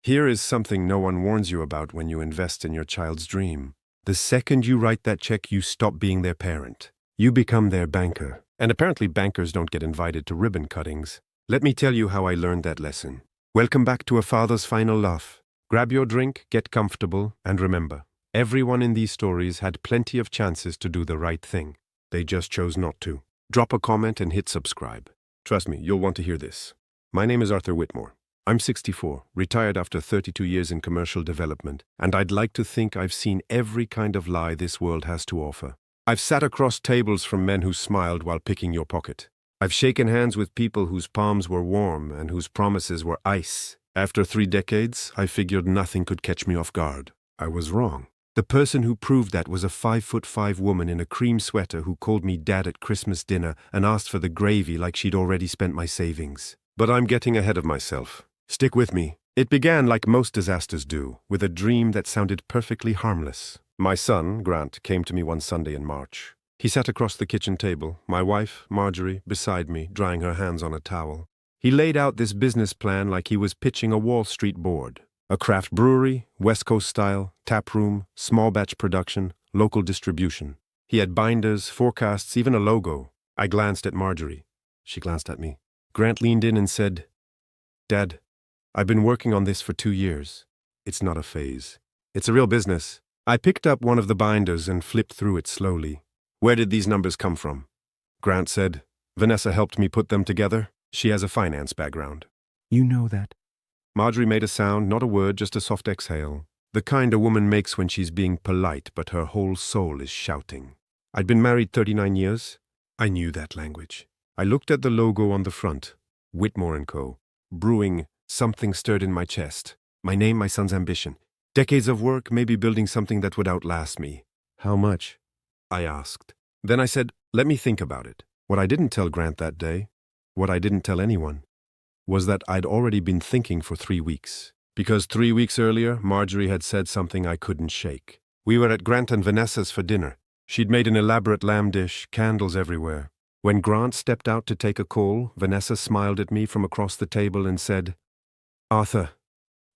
Here is something no one warns you about when you invest in your child's dream. The second you write that check, you stop being their parent. You become their banker. And apparently bankers don't get invited to ribbon cuttings. Let me tell you how I learned that lesson. Welcome back to A Father's Final Laugh. Grab your drink, get comfortable, and remember, everyone in these stories had plenty of chances to do the right thing. They just chose not to. Drop a comment and hit subscribe. Trust me, you'll want to hear this. My name is Arthur Whitmore. I'm 64, retired after 32 years in commercial development, and I'd like to think I've seen every kind of lie this world has to offer. I've sat across tables from men who smiled while picking your pocket. I've shaken hands with people whose palms were warm and whose promises were ice. After 3 decades, I figured nothing could catch me off guard. I was wrong. The person who proved that was a 5'5" woman in a cream sweater who called me dad at Christmas dinner and asked for the gravy like she'd already spent my savings. But I'm getting ahead of myself. Stick with me. It began like most disasters do, with a dream that sounded perfectly harmless. My son, Grant, came to me one Sunday in March. He sat across the kitchen table, my wife, Marjorie, beside me, drying her hands on a towel. He laid out this business plan like he was pitching a Wall Street board. A craft brewery, West Coast style, tap room, small batch production, local distribution. He had binders, forecasts, even a logo. I glanced at Marjorie. She glanced at me. Grant leaned in and said, "Dad, I've been working on this for 2 years. It's not a phase. It's a real business." I picked up one of the binders and flipped through it slowly. "Where did these numbers come from?" Grant said, "Vanessa helped me put them together. She has a finance background." You know that? Marjorie made a sound, not a word, just a soft exhale. The kind a woman makes when she's being polite, but her whole soul is shouting. I'd been married 39 years. I knew that language. I looked at the logo on the front. Whitmore & Co. Brewing. Something stirred in my chest. My name, my son's ambition. Decades of work, maybe building something that would outlast me. "How much?" I asked. Then I said, "Let me think about it." What I didn't tell Grant that day, what I didn't tell anyone, was that I'd already been thinking for 3 weeks. Because 3 weeks earlier, Marjorie had said something I couldn't shake. We were at Grant and Vanessa's for dinner. She'd made an elaborate lamb dish, candles everywhere. When Grant stepped out to take a call, Vanessa smiled at me from across the table and said, "Arthur,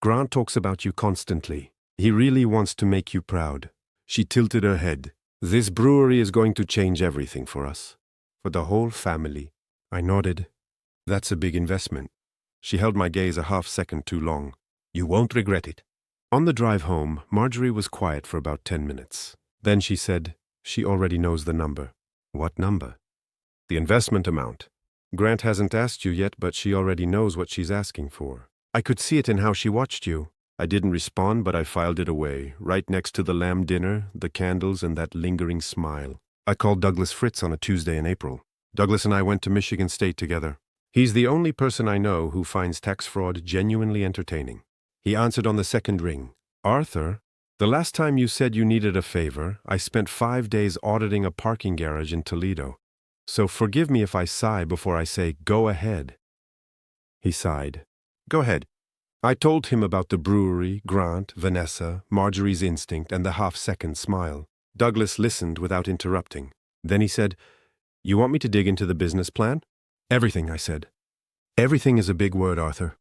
Grant talks about you constantly. He really wants to make you proud." She tilted her head. "This brewery is going to change everything for us. For the whole family." I nodded. "That's a big investment." She held my gaze a half-second too long. "You won't regret it." On the drive home, Marjorie was quiet for about 10 minutes. Then she said, "She already knows the number." "What number?" "The investment amount. Grant hasn't asked you yet, but she already knows what she's asking for. I could see it in how she watched you." I didn't respond, but I filed it away, right next to the lamb dinner, the candles, and that lingering smile. I called Douglas Fritz on a Tuesday in April. Douglas and I went to Michigan State together. He's the only person I know who finds tax fraud genuinely entertaining. He answered on the second ring. "Arthur, the last time you said you needed a favor, I spent 5 days auditing a parking garage in Toledo. So forgive me if I sigh before I say, go ahead." He sighed. "Go ahead." I told him about the brewery, Grant, Vanessa, Marjorie's instinct, and the half-second smile. Douglas listened without interrupting. Then he said, "You want me to dig into the business plan?" "Everything," I said. "Everything is a big word, Arthur.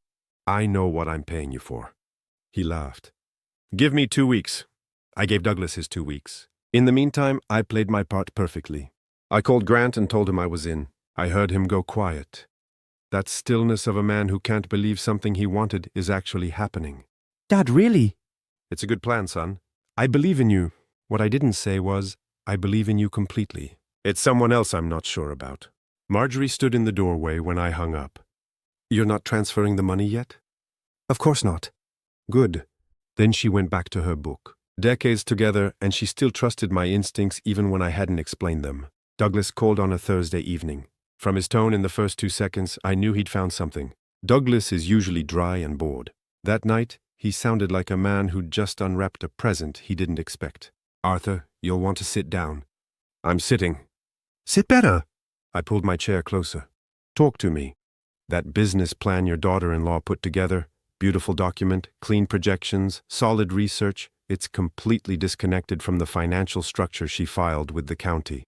I know what I'm paying you for." He laughed. "Give me 2 weeks." I gave Douglas his 2 weeks. In the meantime, I played my part perfectly. I called Grant and told him I was in. I heard him go quiet. That stillness of a man who can't believe something he wanted is actually happening. Dad, really? "It's a good plan, son. I believe in you." What I didn't say was, "I believe in you completely." It's someone else I'm not sure about. Marjorie stood in the doorway when I hung up. "You're not transferring the money yet?" Of course not. "Good." Then she went back to her book. Decades together, and she still trusted my instincts even when I hadn't explained them. Douglas called on a Thursday evening. From his tone in the first 2 seconds, I knew he'd found something. Douglas is usually dry and bored. That night, he sounded like a man who'd just unwrapped a present he didn't expect. "Arthur, you'll want to sit down." "I'm sitting." Sit better. I pulled my chair closer. "Talk to me. That business plan your daughter-in-law put together, beautiful document, clean projections, solid research, it's completely disconnected from the financial structure she filed with the county."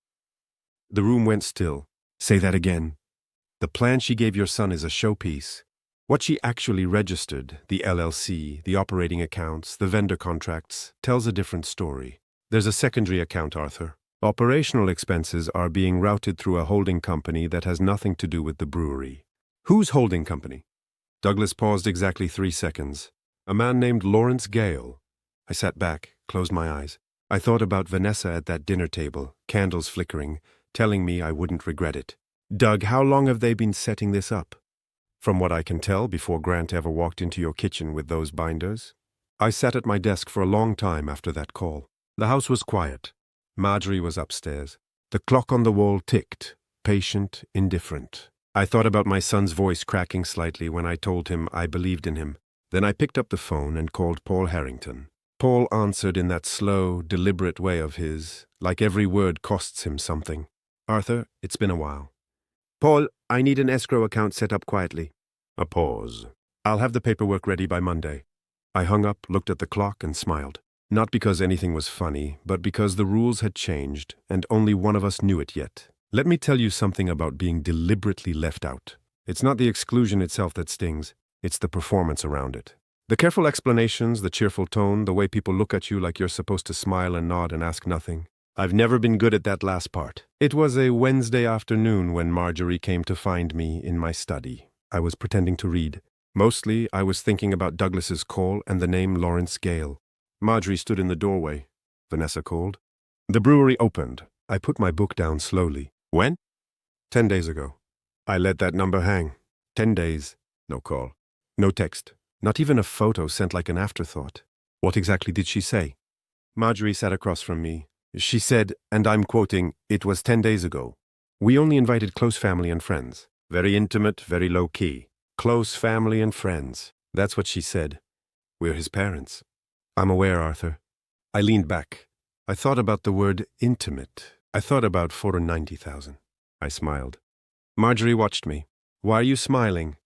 The room went still. "Say that again." "The plan she gave your son is a showpiece. What she actually registered, the LLC, the operating accounts, the vendor contracts, tells a different story. There's a secondary account, Arthur. Operational expenses are being routed through a holding company that has nothing to do with the brewery. Whose holding company? Douglas paused exactly 3 seconds. A man named Lawrence Gale. I sat back, closed my eyes. I thought about Vanessa at that dinner table, candles flickering, telling me I wouldn't regret it. Doug, how long have they been setting this up? From what I can tell, before Grant ever walked into your kitchen with those binders. I sat at my desk for a long time after that call. The house was quiet. Marjorie was upstairs. The clock on the wall ticked, patient, indifferent. I thought about my son's voice cracking slightly when I told him I believed in him. Then I picked up the phone and called Paul Harrington. Paul answered in that slow, deliberate way of his, like every word costs him something. Arthur, it's been a while. Paul, I need an escrow account set up quietly. A pause. I'll have the paperwork ready by Monday. I hung up, looked at the clock, and smiled. Not because anything was funny, but because the rules had changed, and only one of us knew it yet. Let me tell you something about being deliberately left out. It's not the exclusion itself that stings, it's the performance around it. The careful explanations, the cheerful tone, the way people look at you like you're supposed to smile and nod and ask nothing. I've never been good at that last part. It was a Wednesday afternoon when Marjorie came to find me in my study. I was pretending to read. Mostly, I was thinking about Douglas's call and the name Lawrence Gale. Marjorie stood in the doorway. Vanessa called. The brewery opened. I put my book down slowly. When? 10 days ago. I let that number hang. 10 days. No call. No text. Not even a photo sent like an afterthought. What exactly did she say? Marjorie sat across from me. She said, and I'm quoting, "It was 10 days ago. We only invited close family and friends. Very intimate, very low-key. Close family and friends." That's what she said. We're his parents. I'm aware, Arthur. I leaned back. I thought about the word intimate. I thought about 490,000. I smiled. Marjorie watched me. Why are you smiling?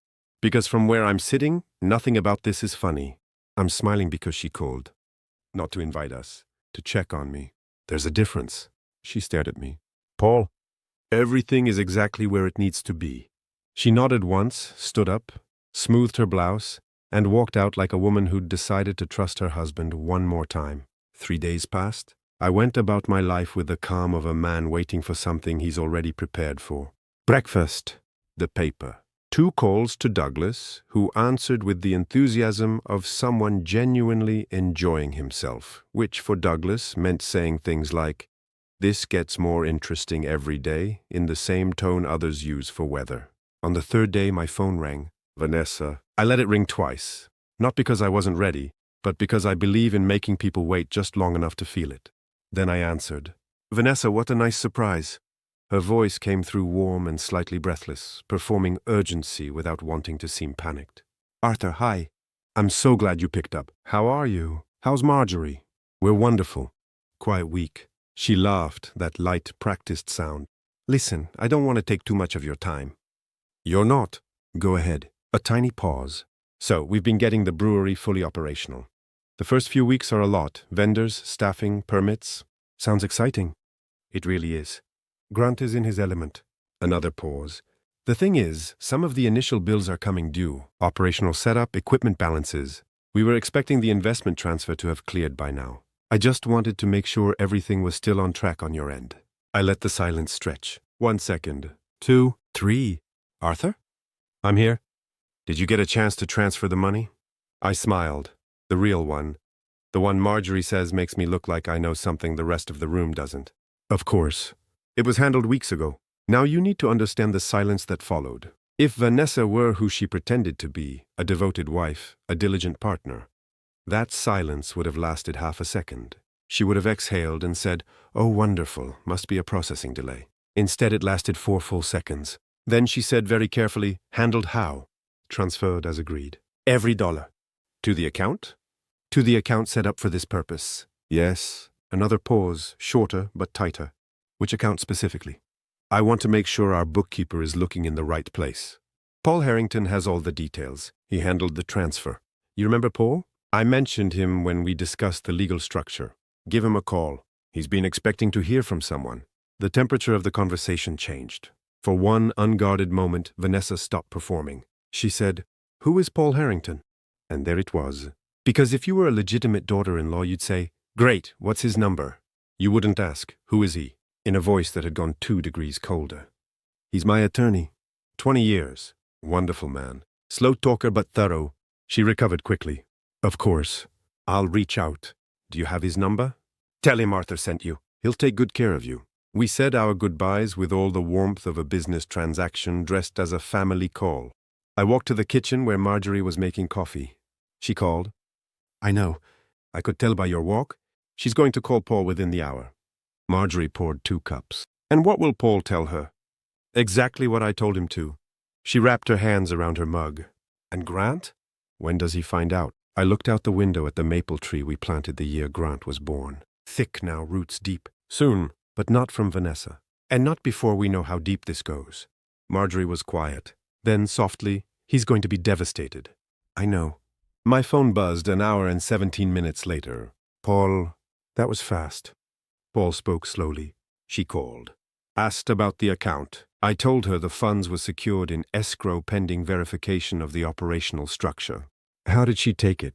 Because from where I'm sitting, nothing about this is funny. I'm smiling because she called. Not to invite us, to check on me. There's a difference. She stared at me. Paul, everything is exactly where it needs to be. She nodded once, stood up, smoothed her blouse, and walked out like a woman who'd decided to trust her husband one more time. 3 days passed. I went about my life with the calm of a man waiting for something he's already prepared for. Breakfast. The paper. 2 calls to Douglas, who answered with the enthusiasm of someone genuinely enjoying himself, which for Douglas meant saying things like, "This gets more interesting every day," in the same tone others use for weather. On the 3rd day, my phone rang. Vanessa. I let it ring twice, not because I wasn't ready, but because I believe in making people wait just long enough to feel it. Then I answered. Vanessa, what a nice surprise. Her voice came through warm and slightly breathless, performing urgency without wanting to seem panicked. Arthur, hi. I'm so glad you picked up. How are you? How's Marjorie? We're wonderful. Quiet week. She laughed, that light, practiced sound. Listen, I don't want to take too much of your time. You're not. Go ahead. A tiny pause. So, we've been getting the brewery fully operational. The first few weeks are a lot. Vendors, staffing, permits. Sounds exciting. It really is. Grant is in his element. Another pause. The thing is, some of the initial bills are coming due. Operational setup, equipment balances. We were expecting the investment transfer to have cleared by now. I just wanted to make sure everything was still on track on your end. I let the silence stretch. 1 second. 2, 3. Arthur? I'm here. Did you get a chance to transfer the money? I smiled. The real one. The one Marjorie says makes me look like I know something the rest of the room doesn't. Of course. It was handled weeks ago. Now you need to understand the silence that followed. If Vanessa were who she pretended to be, a devoted wife, a diligent partner, that silence would have lasted half a second. She would have exhaled and said, "Oh, wonderful, must be a processing delay." Instead, it lasted 4 full seconds. Then she said very carefully, "Handled how?" Transferred as agreed. Every dollar. To the account? To the account set up for this purpose. Yes. Another pause, shorter but tighter. Which account specifically? I want to make sure our bookkeeper is looking in the right place. Paul Harrington has all the details. He handled the transfer. You remember Paul? I mentioned him when we discussed the legal structure. Give him a call. He's been expecting to hear from someone. The temperature of the conversation changed. For one unguarded moment, Vanessa stopped performing. She said, Who is Paul Harrington? And there it was. Because if you were a legitimate daughter-in-law, you'd say, Great, what's his number? You wouldn't ask, Who is he? In a voice that had gone 2 degrees colder. He's my attorney. 20 years. Wonderful man. Slow talker but thorough. She recovered quickly. Of course. I'll reach out. Do you have his number? Tell him Arthur sent you. He'll take good care of you. We said our goodbyes with all the warmth of a business transaction dressed as a family call. I walked to the kitchen where Marjorie was making coffee. She called. I know. I could tell by your walk. She's going to call Paul within the hour. Marjorie poured 2 cups. And what will Paul tell her? Exactly what I told him to. She wrapped her hands around her mug. And Grant? When does he find out? I looked out the window at the maple tree we planted the year Grant was born. Thick now, roots deep. Soon, but not from Vanessa. And not before we know how deep this goes. Marjorie was quiet. Then, softly, he's going to be devastated. I know. My phone buzzed an hour and 17 minutes later. Paul, that was fast. Paul spoke slowly. She called. Asked about the account. I told her the funds were secured in escrow pending verification of the operational structure. How did she take it?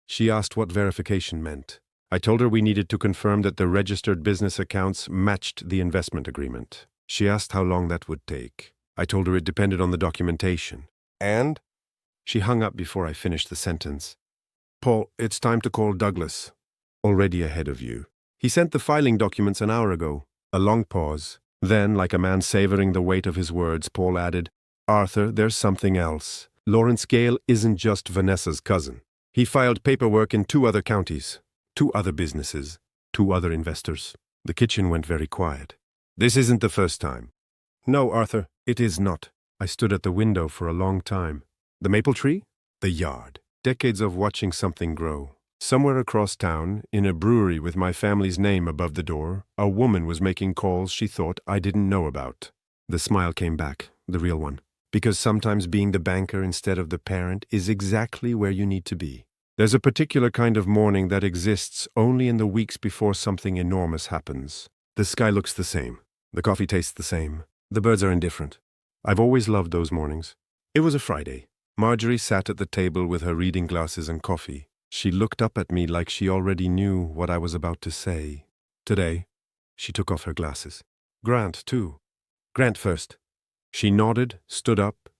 She asked what verification meant. I told her we needed to confirm that the registered business accounts matched the investment agreement. She asked how long that would take. I told her it depended on the documentation. And? She hung up before I finished the sentence. Paul, it's time to call Douglas. Already ahead of you. He sent the filing documents an hour ago. A long pause. Then, like a man savoring the weight of his words, Paul added, Arthur, there's something else. Lawrence Gale isn't just Vanessa's cousin. He filed paperwork in 2 other counties, 2 other businesses, 2 other investors. The kitchen went very quiet. This isn't the first time. No, Arthur, it is not. I stood at the window for a long time. The maple tree? The yard. Decades of watching something grow. Somewhere across town, in a brewery with my family's name above the door, a woman was making calls she thought I didn't know about. The smile came back, the real one. Because sometimes being the banker instead of the parent is exactly where you need to be. There's a particular kind of morning that exists only in the weeks before something enormous happens. The sky looks the same. The coffee tastes the same. The birds are indifferent. I've always loved those mornings. It was a Friday. Marjorie sat at the table with her reading glasses and coffee. She looked up at me like she already knew what I was about to say. Today, she took off her glasses. Grant, too. Grant first. She nodded, stood up,